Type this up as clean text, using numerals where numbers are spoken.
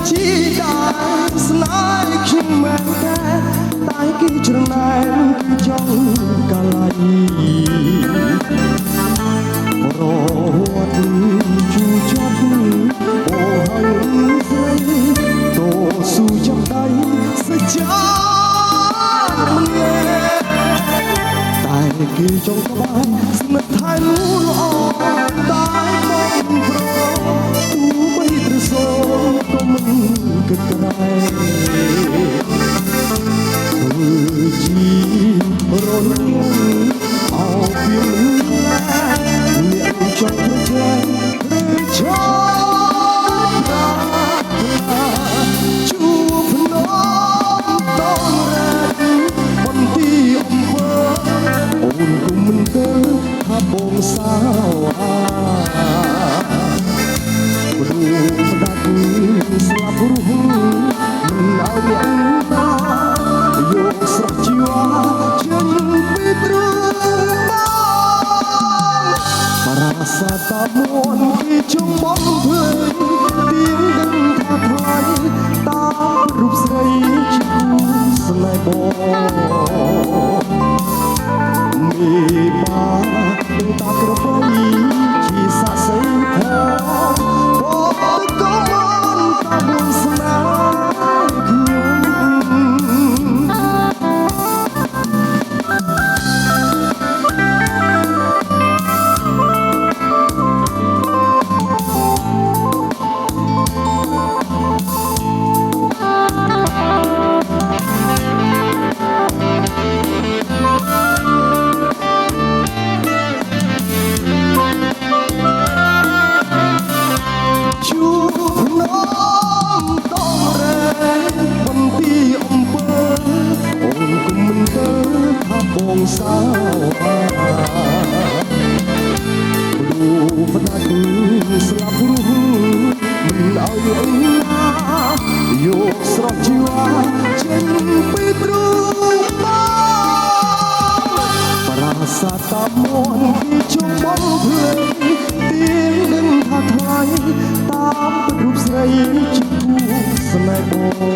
ជីដែរស្នេហ៍ខ្ញុំមែនតែតែគេច្រណែនគឺចង់កាឡៃរត់ជួចត់អូហើយស្រីតោស៊ូចាំដៃសច្ចាម្នាក់តែគេចង់ក្បែរស្និទ្ធថែមល្អតែបងប្រទូបីត្រសូមក៏មិនគិតក្រែងធ្វើជីរនអោពីអ្នកចង់ប្រជែងឬឈប់ជួបភ្នំតរ៉ាបន្ទីអំពើអូនគុំមិនទៅថាបងសាវព្រោះស្ដាប់ស្លាប់រស់មិនឲ្យអ្នកតាយកស្រស់ជីវ៉ាចេញពីទ្រូងបារាសាតាមួនគេជុំបំភ្លេងទៀងដឹងថាថ្លៃតាមរូបស្រីជាគូស្នេហ៍បងមេបាដឹងតាក្របីជាសាក់សីផងបងក៏មិនតាមស្នេហ៍បងសាវរូបណាគឺស្លាប់រស់មិនឲ្យអីណាយកស្រស់ជីវ៉ាចេញពីទ្រូងបារាសាតាមួនគេជុំបំភ្លេងទៀងដឹងថាថ្លៃតាមរូបស្រីជាគូស្នេហ៍បង